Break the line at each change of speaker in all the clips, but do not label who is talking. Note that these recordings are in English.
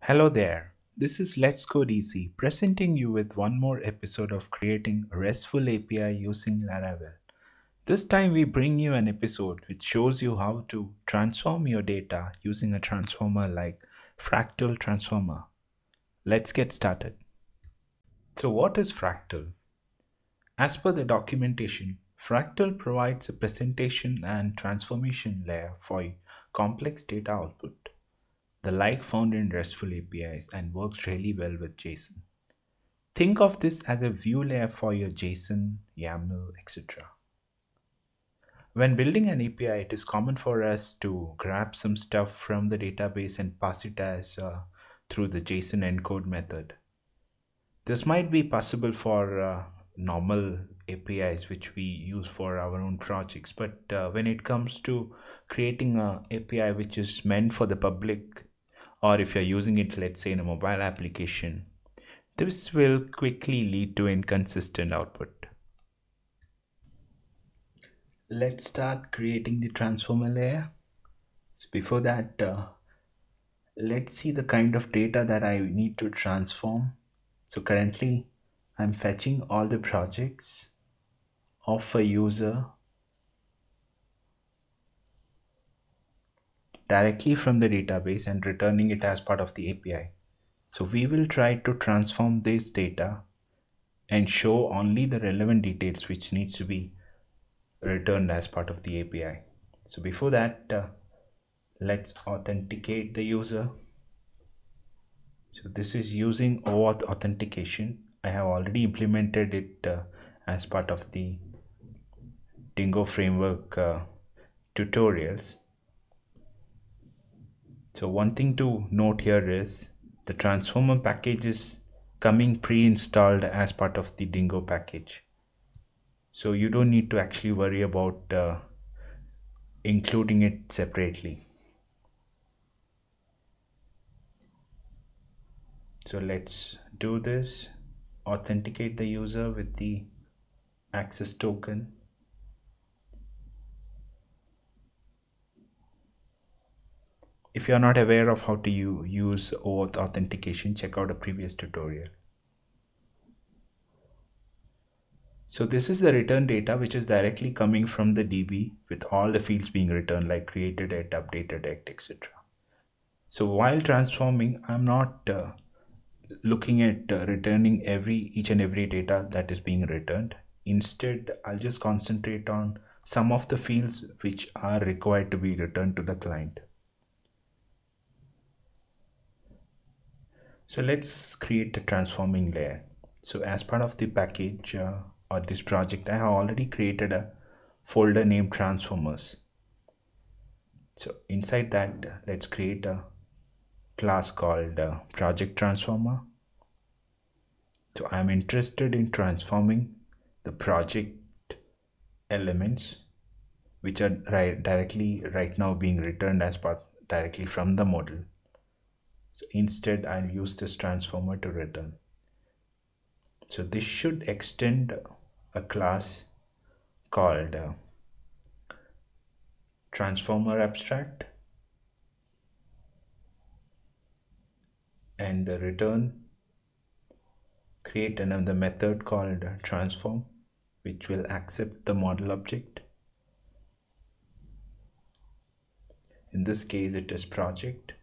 Hello there. This is Let's Code Easy, presenting you with one more episode of creating a RESTful API using Laravel. This time we bring you an episode which shows you how to transform your data using a transformer like Fractal Transformer. Let's get started. So what is Fractal? As per the documentation, Fractal provides a presentation and transformation layer for complex data output, the like found in RESTful APIs, and works really well with JSON. Think of this as a view layer for your JSON, YAML, etc. When building an API, it is common for us to grab some stuff from the database and pass it as through the JSON encode method. This might be possible for normal APIs which we use for our own projects, but when it comes to creating an API which is meant for the public, or if you're using it, let's say, in a mobile application, this will quickly lead to inconsistent output. Let's start creating the transformer layer. So before that, let's see the kind of data that I need to transform. So currently, I'm fetching all the projects of a user directly from the database and returning it as part of the API. So we will try to transform this data and show only the relevant details which needs to be returned as part of the API. So before that, let's authenticate the user. So this is using OAuth authentication. I have already implemented it as part of the Dingo framework tutorials. So one thing to note here is the transformer package is coming pre-installed as part of the Dingo package. So you don't need to actually worry about including it separately. So let's do this. Authenticate the user with the access token. If you are not aware of how to use OAuth authentication, check out a previous tutorial. So this is the return data which is directly coming from the DB with all the fields being returned like created it, updated it, etc. So while transforming, I'm not looking at returning each and every data that is being returned. Instead, I'll just concentrate on some of the fields which are required to be returned to the client. So let's create a transforming layer. So as part of the package or this project, I have already created a folder named transformers. So inside that, let's create a class called project transformer. So I'm interested in transforming the project elements which are directly right now being returned as part directly from the model. So instead, I'll use this transformer to return. So this should extend a class called transformer abstract, and the return create another method called transform, which will accept the model object. In this case, it is project.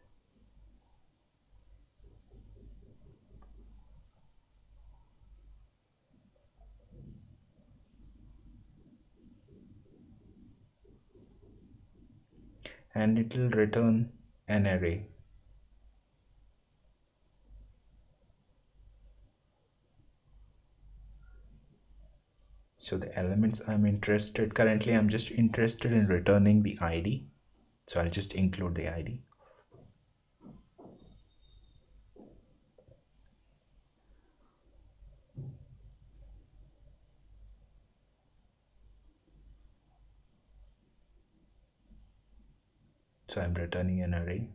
And it will return an array. So the elements currently I'm just interested in returning the ID. So I'll just include the ID. So I'm returning an array.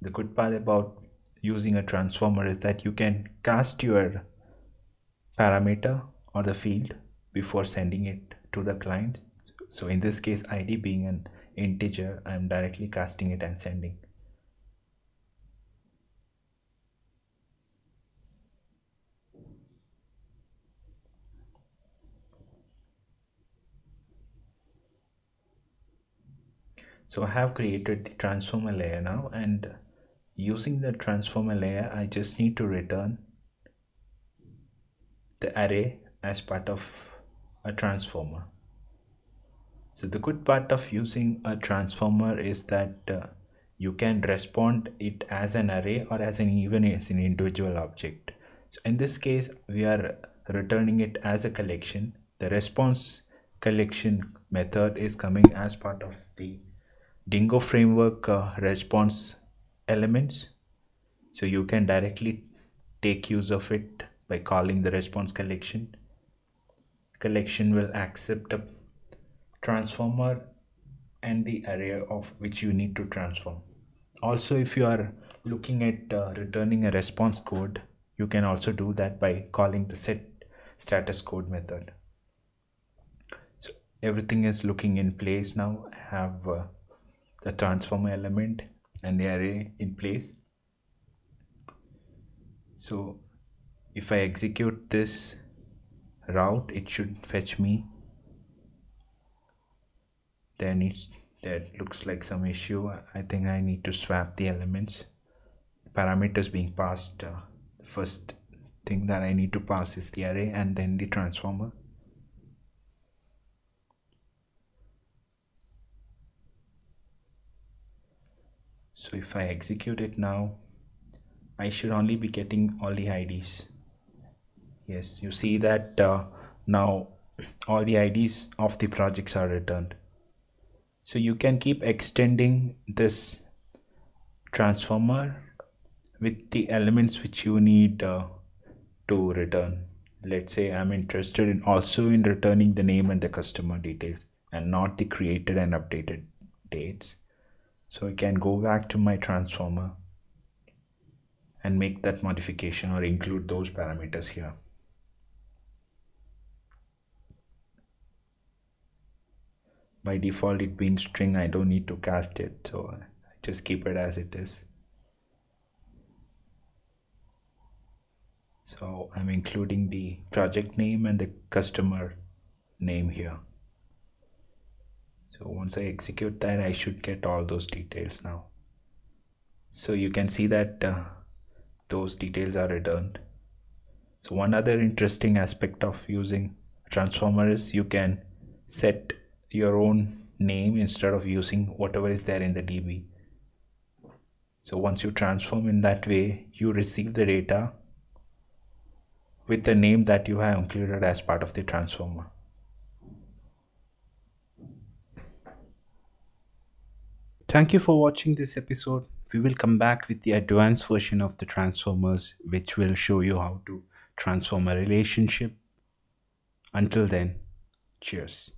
The good part about using a transformer is that you can cast your parameter or the field before sending it to the client. So in this case, ID being an integer, I'm directly casting it and sending. So I have created the transformer layer now, and using the transformer layer, I just need to return the array as part of a transformer. So the good part of using a transformer is that you can respond it as an array or as even as an individual object. So in this case, we are returning it as a collection. The response collection method is coming as part of the Dingo framework response elements. So you can directly take use of it by calling the response collection. Collection will accept a transformer and the array of which you need to transform. Also, if you are looking at returning a response code, you can also do that by calling the set status code method. So everything is looking in place now. I have the transformer element and the array in place. So if I execute this route, it should fetch me. There looks like some issue. I think I need to swap the elements. Parameters being passed. The first thing that I need to pass is the array and then the transformer. So if I execute it now, I should only be getting all the IDs. Yes, you see that now all the IDs of the projects are returned. So you can keep extending this transformer with the elements which you need to return. Let's say I'm interested in also in returning the name and the customer details and not the created and updated dates. So I can go back to my transformer and make that modification or include those parameters here. By default, it being string, I don't need to cast it, so I just keep it as it is. So I'm including the project name and the customer name here. So once I execute that, I should get all those details now. So you can see that those details are returned. So one other interesting aspect of using transformer is you can set your own name instead of using whatever is there in the DB. So once you transform in that way, you receive the data with the name that you have included as part of the transformer. Thank you for watching this episode. We will come back with the advanced version of the transformers, which will show you how to transform a relationship. Until then, cheers.